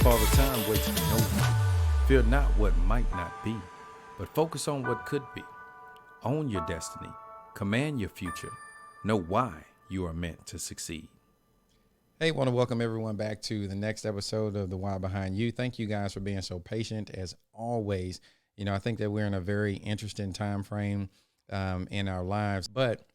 all the time wasting no one. Fear not what might not be, but focus on what could be. Own your destiny. Command your future. Know why you are meant to succeed. Hey, want to welcome everyone back to the next episode of The Why Behind You. Thank you guys for being so patient as always. I think that we're in a very interesting time frame in our lives, but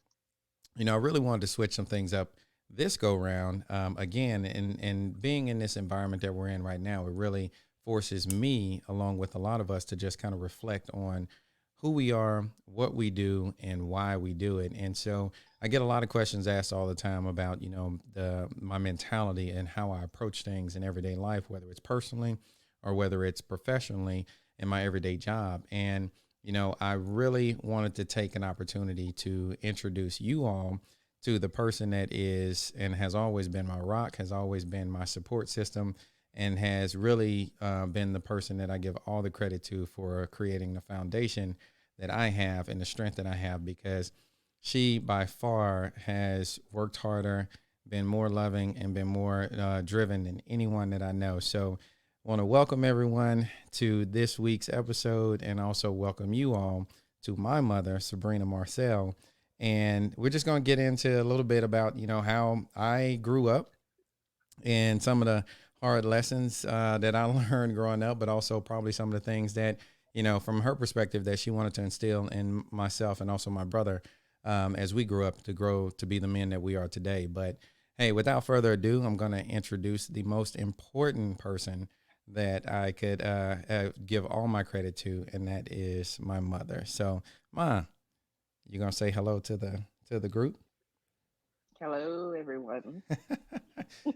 I really wanted to switch some things up this go round again, and being in this environment that we're in right now, it really forces me, along with a lot of us, to just kind of reflect on who we are, what we do, and why we do it. And so I get a lot of questions asked all the time about, my mentality and how I approach things in everyday life, whether it's personally or whether it's professionally in my everyday job. And, I really wanted to take an opportunity to introduce you all to the person that is and has always been my rock, has always been my support system, and has really been the person that I give all the credit to for creating the foundation that I have and the strength that I have, because she by far has worked harder, been more loving, and been more driven than anyone that I know. So I want to welcome everyone to this week's episode, and also welcome you all to my mother, Sabrina Marcel. And we're just going to get into a little bit about, how I grew up and some of the hard lessons that I learned growing up, but also probably some of the things that, from her perspective, that she wanted to instill in myself and also my brother as we grew up to grow to be the men that we are today. But hey, without further ado, I'm going to introduce the most important person that I could give all my credit to, and that is my mother. So, Ma, you gonna say hello to the group? Hello, everyone.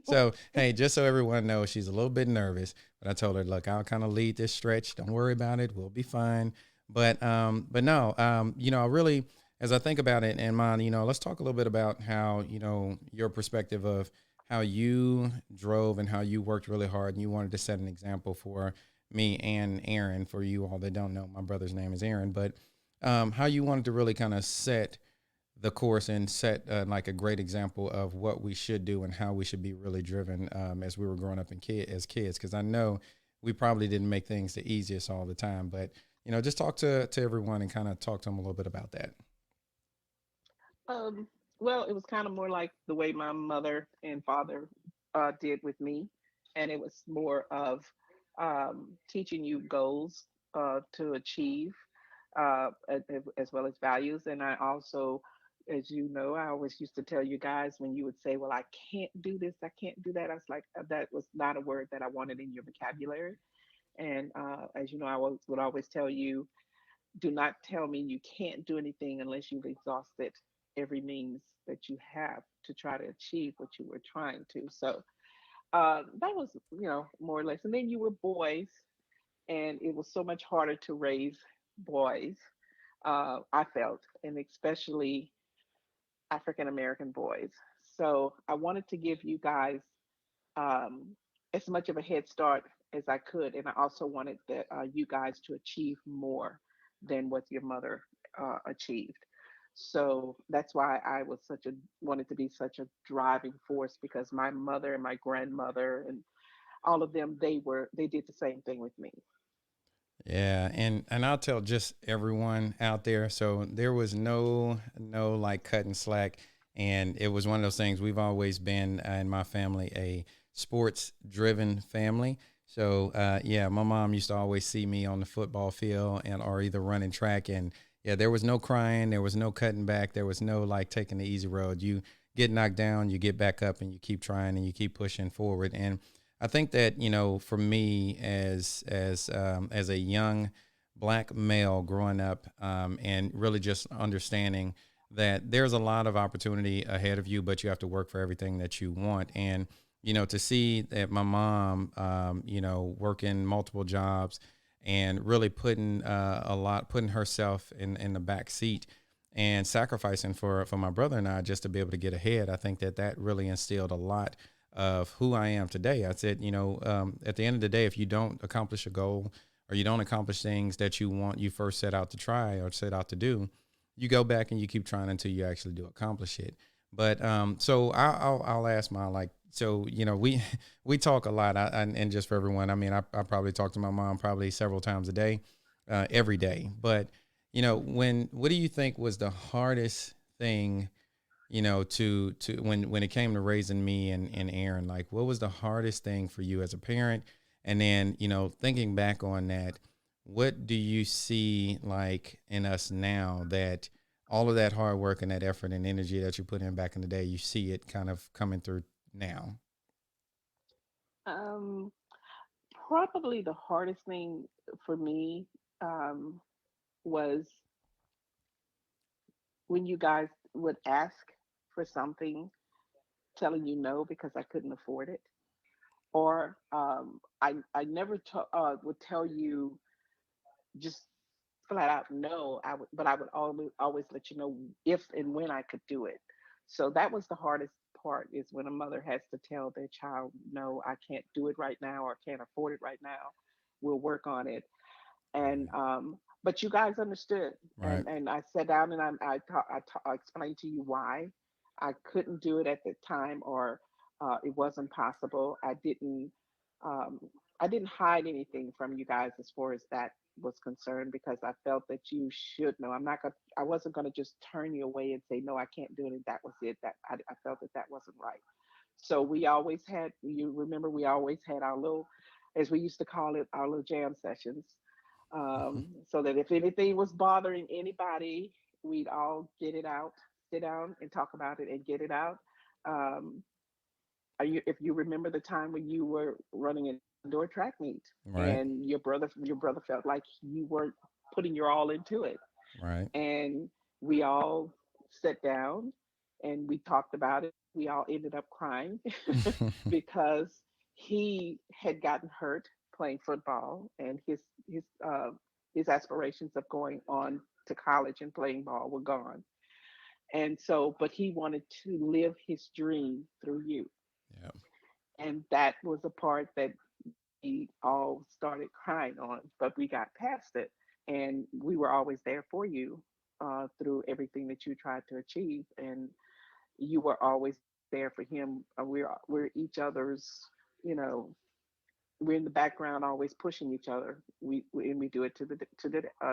So, hey, just so everyone knows, she's a little bit nervous, but I told her, look, I'll kind of lead this stretch. Don't worry about it. We'll be fine. But no, I really, as I think about it, and mine, let's talk a little bit about how, your perspective of how you drove and how you worked really hard, and you wanted to set an example for me and Aaron. For you all that don't know, my brother's name is Aaron, but how you wanted to really kind of set the course and set like a great example of what we should do and how we should be really driven as we were growing up as kids. Because I know we probably didn't make things the easiest all the time, but just talk to everyone and kind of talk to them a little bit about that. Um, well, it was kind of more like the way my mother and father did with me, and it was more of teaching you goals to achieve, as well as values. And I also, as you know, I always used to tell you guys when you would say, "Well, I can't do this, I can't do that." I was like, that was not a word that I wanted in your vocabulary. And as you know, would always tell you, do not tell me you can't do anything unless you've exhausted every means that you have to try to achieve what you were trying to. So that was, more or less. And then you were boys, and it was so much harder to raise boys, I felt, and especially African American boys. So I wanted to give you guys um, as much of a head start as I could, and I also wanted you guys to achieve more than what your mother achieved. So that's why I was such a wanted to be such a driving force, because my mother and my grandmother and all of them, they did the same thing with me. Yeah, and I'll tell just everyone out there. So there was no like cutting slack, and it was one of those things. We've always been in my family a sports driven family. So yeah, my mom used to always see me on the football field and or either running track, and yeah, there was no crying, there was no cutting back, there was no like taking the easy road. You get knocked down, you get back up, and you keep trying and you keep pushing forward. And I think that for me as a young black male growing up and really just understanding that there's a lot of opportunity ahead of you, but you have to work for everything that you want. And to see that my mom, working multiple jobs and really putting herself in the back seat and sacrificing for my brother and I just to be able to get ahead. I think that really instilled a lot of who I am today. I said, at the end of the day, if you don't accomplish a goal or you don't accomplish things that you first set out to try or set out to do, you go back and you keep trying until you actually do accomplish it. But so I'll ask my like, so we we talk a lot. And just for everyone, I mean, I probably talk to my mom probably several times a day, every day. But what do you think was the hardest thing, to when it came to raising me and Aaron? Like, what was the hardest thing for you as a parent? And then thinking back on that, what do you see like in us now that all of that hard work and that effort and energy that you put in back in the day, you see it kind of coming through now? Um, Probably the hardest thing for me um, was when you guys would ask for something, telling you no because I couldn't afford it, or I never would tell you just flat out no. But I would always let you know if and when I could do it. So that was the hardest part, is when a mother has to tell their child, no, I can't do it right now, or can't afford it right now. We'll work on it. And but you guys understood, Right. and I sat down and I explained to you why I couldn't do it at the time, or it wasn't possible. Um, I didn't hide anything from you guys as far as that was concerned, because I felt that you should know. I wasn't gonna just turn you away and say no, I can't do it, and that was it. That I felt that that wasn't right. So we always had, you remember, we always had our little, as we used to call it, our little jam sessions, so that if anything was bothering anybody, we'd all get it out, sit down and talk about it and get it out. Um, if you remember the time when you were running an indoor track meet, Right. and your brother felt like you weren't putting your all into it, Right. and we all sat down and we talked about it. We all ended up crying because he had gotten hurt playing football, and his his aspirations of going on to college and playing ball were gone. And so, but he wanted to live his dream through you, Yeah. and that was a part that we all started crying on, but we got past it, and we were always there for you through everything that you tried to achieve, and you were always there for him. We're each other's, you know, we're in the background, always pushing each other. And we do it to the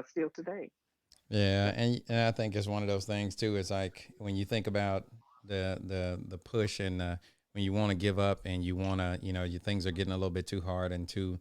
still today. Yeah, Yep. and I think it's one of those things too. Is like when you think about the push and when you want to give up and you want to, your things are getting a little bit too hard and too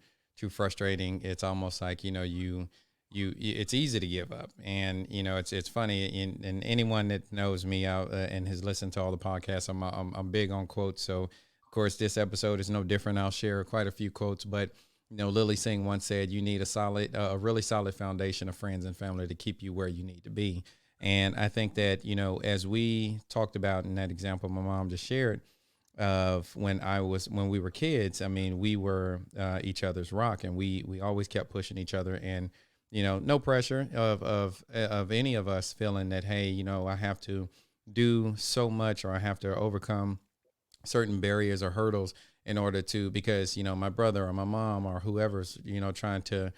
frustrating. It's almost like it's easy to give up. And it's funny. And anyone that knows me out and has listened to all the podcasts, I'm big on quotes. So of course this episode is no different. I'll share quite a few quotes, but Lily Singh once said, "You need a really solid foundation of friends and family to keep you where you need to be." And I think that as we talked about in that example my mom just shared of when we were kids, I mean, we were each other's rock, and we always kept pushing each other, and no pressure of any of us feeling that, hey, I have to do so much or I have to overcome certain barriers or hurdles in order to, because my brother or my mom or whoever's trying to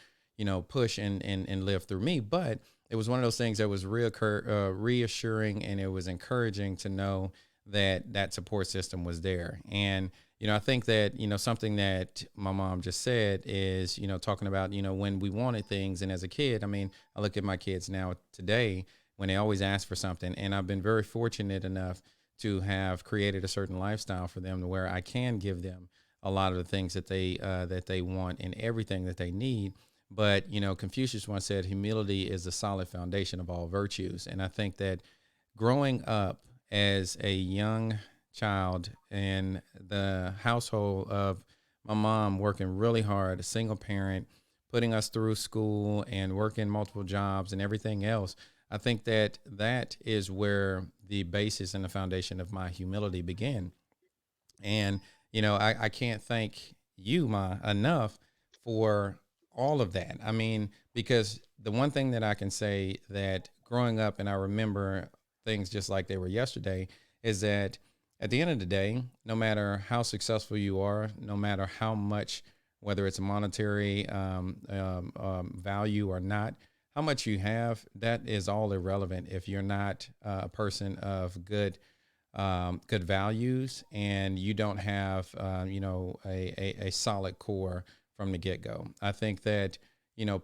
push and live through me. But it was one of those things that was reassuring, and it was encouraging to know that that support system was there. And I think that something that my mom just said is talking about when we wanted things, and as a kid, I mean, I look at my kids now today when they always ask for something, and I've been very fortunate enough to have created a certain lifestyle for them to where I can give them a lot of the things that they want and everything that they need. But Confucius once said, "Humility is the solid foundation of all virtues." And I think that growing up as a young child in the household of my mom working really hard, a single parent, putting us through school and working multiple jobs and everything else, I think that that is where the basis and the foundation of my humility began. And, I can't thank you, Ma, enough for all of that. I mean, because the one thing that I can say that growing up, and I remember things just like they were yesterday, is that at the end of the day, no matter how successful you are, no matter how much, whether it's a monetary value or not, how much you have, that is all irrelevant if you're not a person of good good values, and you don't have, a solid core from the get go. I think that,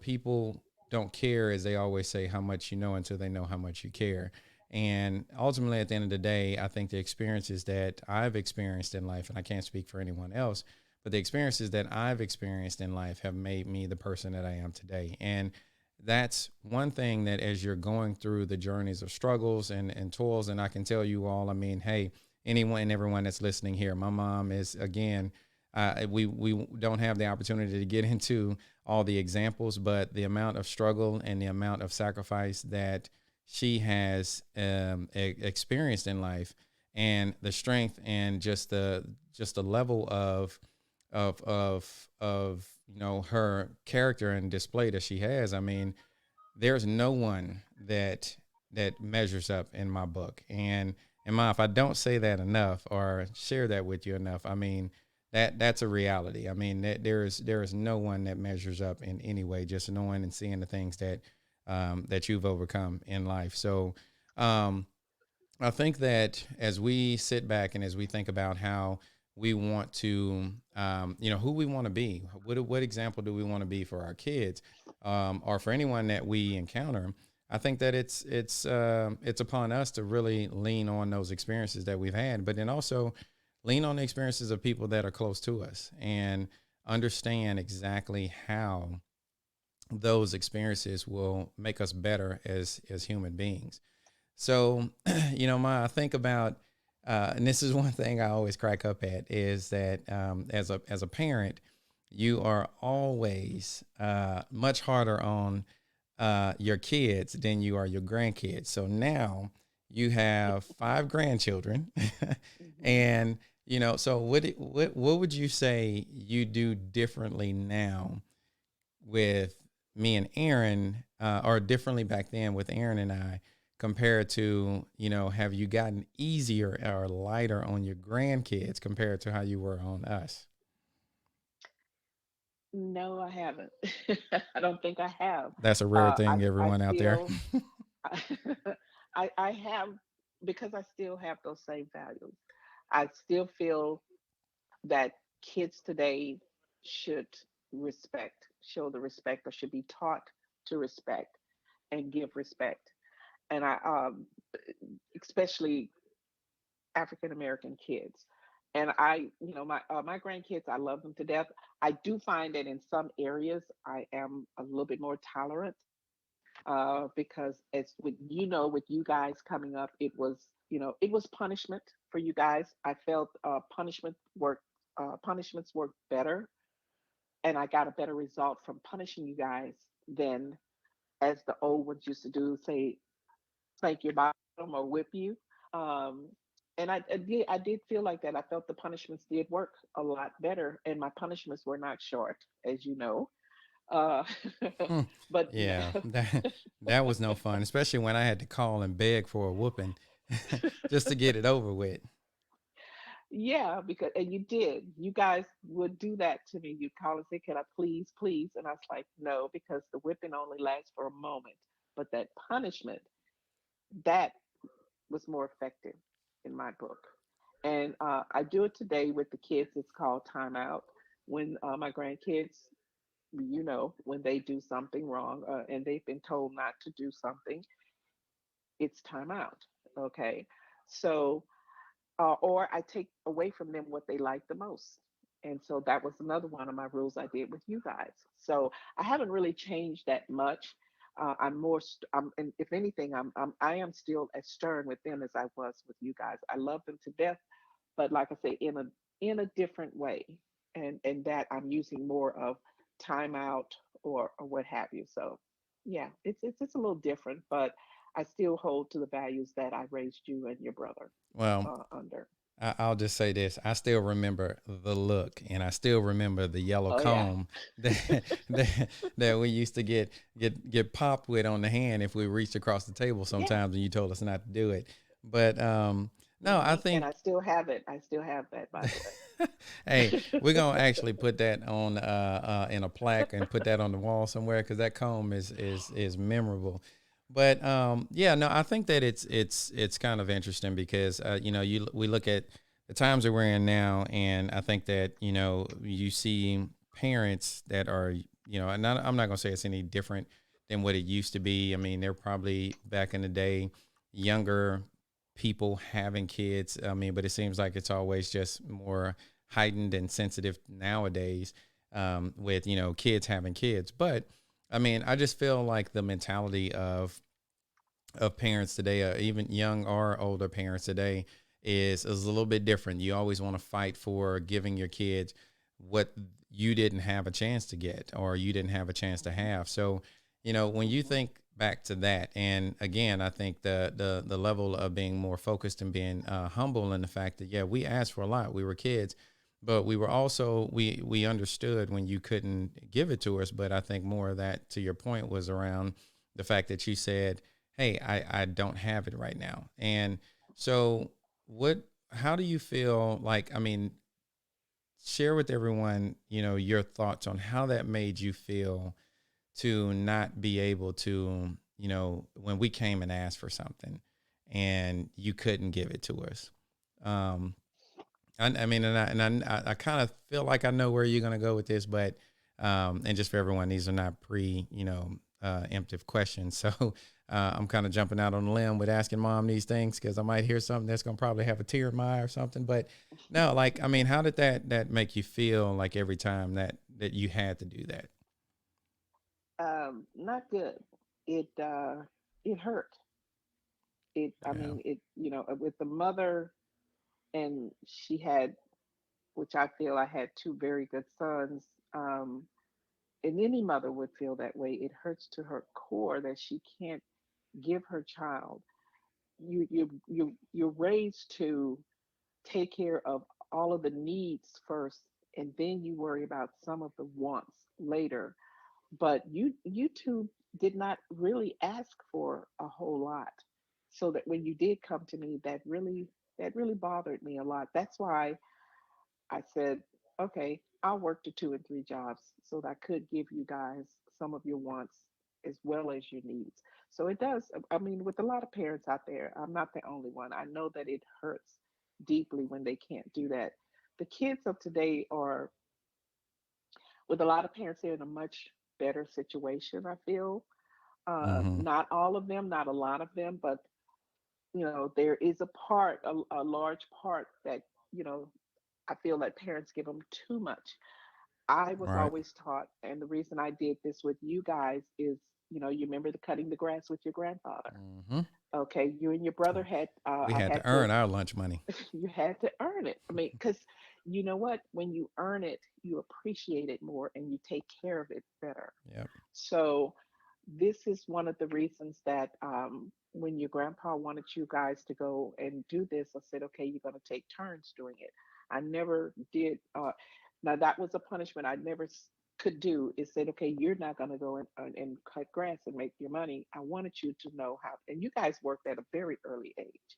people don't care, as they always say, how much you know until they know how much you care. And ultimately, at the end of the day, I think the experiences that I've experienced in life, and I can't speak for anyone else, but the experiences that I've experienced in life have made me the person that I am today. And that's one thing that, as you're going through the journeys of struggles and toils, and I can tell you all, I mean, hey, anyone and everyone that's listening here, my mom is, again, we don't have the opportunity to get into all the examples, but the amount of struggle and the amount of sacrifice that she has experienced in life, and the strength and just the level of her character and display that she has. I mean, there's no one that measures up in my book. And Ma, if I don't say that enough or share that with you enough, I mean, that's a reality. I mean, there is no one that measures up in any way. Just knowing and seeing the things that you've overcome in life. So um, I think that as we sit back and as we think about how we want to, who we want to be, what example do we want to be for our kids, or for anyone that we encounter, I think that it's upon us to really lean on those experiences that we've had, but then also lean on the experiences of people that are close to us and understand exactly how those experiences will make us better as human beings. So, I think about, and this is one thing I always crack up at, is that as a parent, you are always much harder on your kids than you are your grandkids. So now you have five grandchildren, Hmm. and so what would you say you do differently now with me and Aaron, or differently back then with Aaron and I, compared to, have you gotten easier or lighter on your grandkids compared to how you were on us? No, I haven't. I don't think I have. That's a rare I thing, I everyone out there. feel I have, because I still have those same values. I still feel that kids today should show the respect, or should be taught to respect and give respect. And especially African American kids. And my grandkids, I love them to death. I do find that in some areas I am a little bit more tolerant, because as with you guys coming up, it was punishment for you guys. I felt punishments work better, and I got a better result from punishing you guys than, as the old ones used to do, say spank your bottom or whip you. Um, and I did feel like that. I felt the punishments did work a lot better, and my punishments were not short, as you know. Uh, Hmm. but Yeah, that was no fun, especially when I had to call and beg for a whooping just to get it over with. yeah, because and you did. You guys would do that to me. You'd call and say, "Can I please, please?" And I was like, "No," because the whipping only lasts for a moment, but that punishment, that was more effective in my book. And I do it today with the kids. It's called timeout. When my grandkids, when they do something wrong, and they've been told not to do something, it's timeout. Okay. So, or I take away from them what they like the most. And so that was another one of my rules I did with you guys. So I haven't really changed that much. And if anything, I am still as stern with them as I was with you guys. I love them to death, but like I say, in a different way, and that I'm using more of timeout, or what have you. So yeah, it's a little different, but I still hold to the values that I raised you and your brother Well, under. I'll just say this: I still remember the look, and I still remember the yellow Oh yeah. comb that we used to get popped with on the hand if we reached across the table Yeah. sometimes, and you told us not to do it. But no, I And think, I still have it. I still have that, by hey, the we're way. gonna actually put that on in a plaque and put that on the wall somewhere, because that comb is memorable. But yeah, no, I think that it's kind of interesting because we look at the times that we're in now, and I think that you see parents that are and I'm not gonna say it's any different than what it used to be. I mean, they're probably back in the day younger people having kids. I mean, but it seems like it's always just more heightened and sensitive nowadays with kids having kids, but. I mean, I just feel like the mentality of parents today, even young or older parents today, is a little bit different. You always want to fight for giving your kids what you didn't have a chance to get or you didn't have a chance to have. So, when you think back to that, and again, I think the level of being more focused and being humble in the fact that yeah, we asked for a lot. We were kids, but we were also we understood when you couldn't give it to us. But I think more of that, to your point, was around the fact that you said, hey, I don't have it right now. And so how do you feel like, I mean, share with everyone, your thoughts on how that made you feel to not be able to, when we came and asked for something and you couldn't give it to us. Um, I mean, I kind of feel like I know where you're going to go with this, but, and just for everyone, these are not emptive questions. So I'm kind of jumping out on a limb with asking mom these things because I might hear something that's going to probably have a tear in my eye or something. But no, like, I mean, how did that make you feel like every time that you had to do that? Not good. It hurt. I Yeah. mean, with the mother, and she had, which I feel I had two very good sons. And any mother would feel that way. It hurts to her core that she can't give her child. You're raised to take care of all of the needs first, and then you worry about some of the wants later. But you two did not really ask for a whole lot, so that when you did come to me, that really bothered me a lot. That's why I said, okay, I'll work to two and three jobs so that I could give you guys some of your wants as well as your needs. So it does. I mean, with a lot of parents out there, I'm not the only one. I know that it hurts deeply when they can't do that. The kids of today are, with a lot of parents, they're in a much better situation, I feel. Mm-hmm. Not all of them, not a lot of them, but there is a large part that, you know, I feel that parents give them too much. I was Right. always taught, and the reason I did this with you guys is, you remember the cutting the grass with your grandfather. Mm-hmm. Okay, you and your brother had, We I had had to to, earn our lunch money. you had to earn it. I mean, because you know what? When you earn it, you appreciate it more and you take care of it better. Yep. So, this is one of the reasons that when your grandpa wanted you guys to go and do this, I said, okay, you're going to take turns doing it. I never did. Now, that was a punishment I never could do, is said, okay, you're not going to go and cut grass and make your money. I wanted you to know how, and you guys worked at a very early age,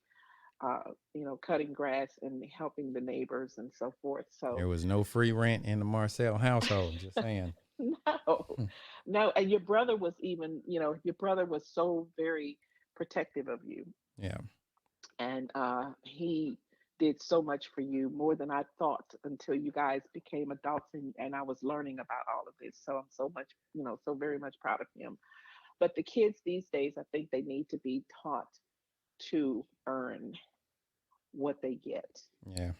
cutting grass and helping the neighbors and so forth. There So, was no free rent in the Marcel household. Just saying. no, no. And your brother was so very protective of you. Yeah. And he did so much for you, more than I thought, until you guys became adults, and I was learning about all of this. So I'm so much, so very much proud of him. But the kids these days, I think they need to be taught to earn what they get Yeah.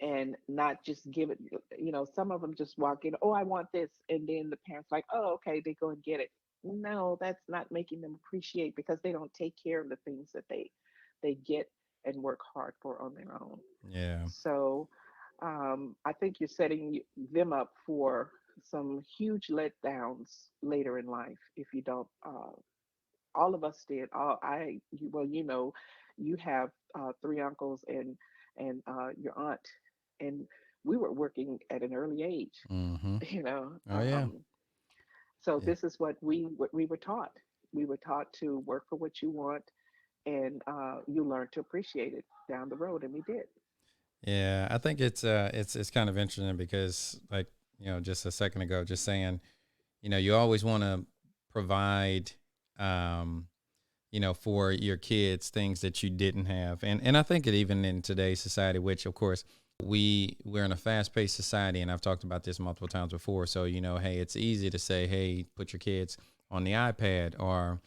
and not just give it. Some of them just walk in, oh, I want this, and then the parents like, oh, okay, they go and get it. No, that's not making them appreciate, because they don't take care of the things that they get and work hard for on their own. Yeah. So I think you're setting them up for some huge letdowns later in life if you don't. All of us did. Well, you have three uncles and your aunt, and we were working at an early age. Mm-hmm. You know, Oh yeah. so Yeah. this is what we were taught. We were taught to work for what you want, and you learn to appreciate it down the road, and we did. Yeah. I think it's kind of interesting because like, just a second ago, just saying, you always want to provide um for your kids, things that you didn't have. And I think it even in today's society, which of course we're in a fast paced society, and I've talked about this multiple times before. So, hey, it's easy to say, hey, put your kids on the iPad, or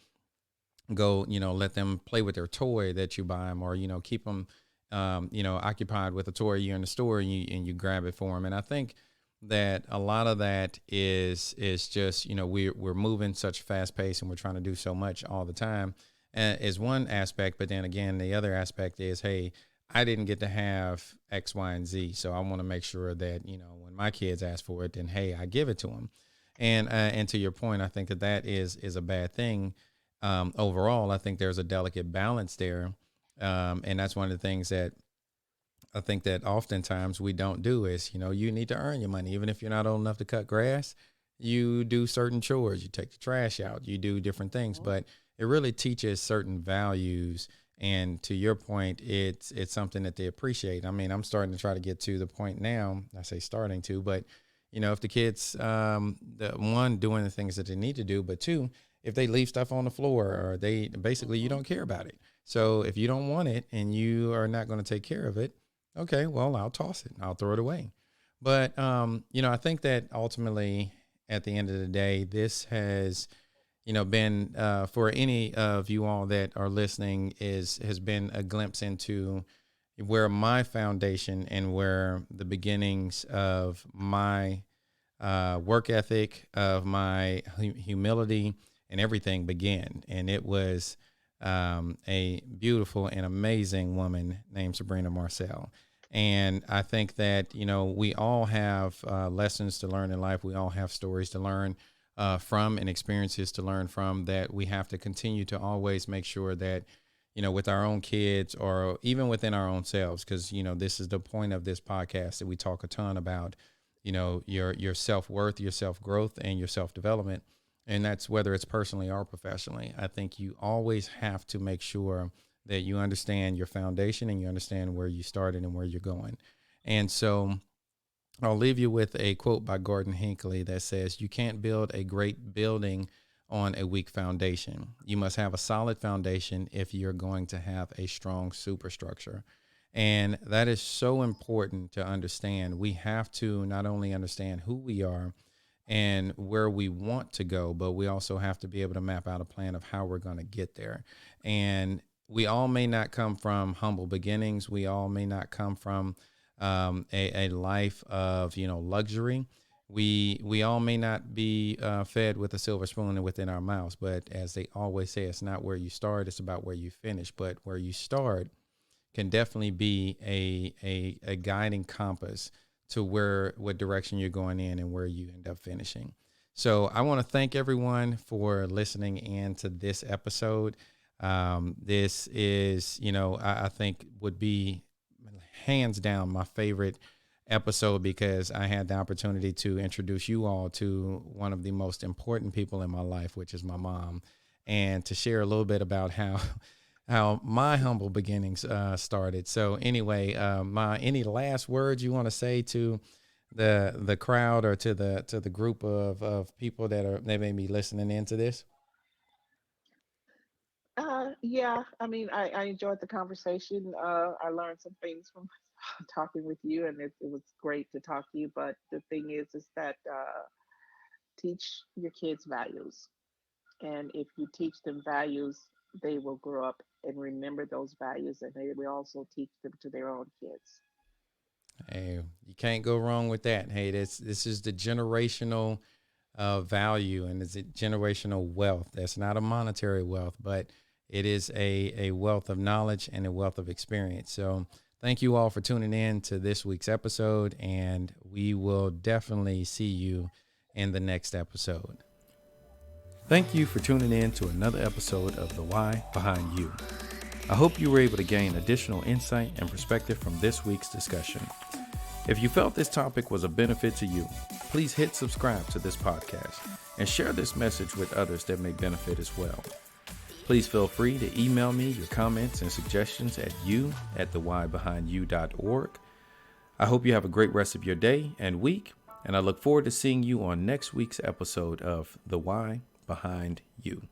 go, let them play with their toy that you buy them, or, keep them, occupied with a toy. You're in the store and you grab it for them. And I think that a lot of that is just, we're moving such fast pace, and we're trying to do so much all the time, is one aspect. But then again, the other aspect is, hey, I didn't get to have X, Y, and Z. So I want to make sure that, when my kids ask for it, then, hey, I give it to them. And to your point, I think that is a bad thing. Overall, I think there's a delicate balance there. And that's one of the things that I think that oftentimes we don't do is, you need to earn your money. Even if you're not old enough to cut grass, you do certain chores, you take the trash out, you do different things, but it really teaches certain values. And to your point, it's something that they appreciate. I mean, I'm starting to try to get to the point now, I say starting to, but if the kids, the one, doing the things that they need to do, but two, if they leave stuff on the floor, or they basically, you don't care about it. So if you don't want it and you are not going to take care of it, okay, well, I'll toss it. I'll throw it away. But, I think that ultimately at the end of the day, this has, been, for any of you all that are listening, has been a glimpse into where my foundation and where the beginnings of my work ethic, of my humility and everything began. And it was a beautiful and amazing woman named Sabrina Marcel. And I think that, we all have lessons to learn in life. We all have stories to learn from, and experiences to learn from, that we have to continue to always make sure that, with our own kids, or even within our own selves, because, this is the point of this podcast, that we talk a ton about, your self-worth, your self-growth, and your self-development. And that's whether it's personally or professionally. I think you always have to make sure that you understand your foundation, and you understand where you started and where you're going. And so I'll leave you with a quote by Gordon Hinckley that says, "You can't build a great building on a weak foundation. You must have a solid foundation if you're going to have a strong superstructure." And that is so important to understand. We have to not only understand who we are and where we want to go, but we also have to be able to map out a plan of how we're going to get there. And we all may not come from humble beginnings. We all may not come from a life of, luxury. We all may not be fed with a silver spoon within our mouths, but as they always say, it's not where you start, it's about where you finish. But where you start can definitely be a guiding compass to what direction you're going in and where you end up finishing. So I want to thank everyone for listening in to this episode. This is, I think would be hands down my favorite episode, because I had the opportunity to introduce you all to one of the most important people in my life, which is my mom, and to share a little bit about how my humble beginnings started. So anyway, any last words you want to say to the crowd, or to the group of people that may be listening into this? Yeah, I mean, I enjoyed the conversation. I learned some things from talking with you, and it was great to talk to you. But the thing is that teach your kids values. And if you teach them values, they will grow up and remember those values, and they will also teach them to their own kids. Hey, you can't go wrong with that. Hey, this is the generational value, and it's a generational wealth. That's not a monetary wealth, but it is a wealth of knowledge and a wealth of experience. So thank you all for tuning in to this week's episode, and we will definitely see you in the next episode. Thank you for tuning in to another episode of The Why Behind You. I hope you were able to gain additional insight and perspective from this week's discussion. If you felt this topic was a benefit to you, please hit subscribe to this podcast and share this message with others that may benefit as well. Please feel free to email me your comments and suggestions at you@thewhybehindyu.org. I hope you have a great rest of your day and week, and I look forward to seeing you on next week's episode of The Why Behind You.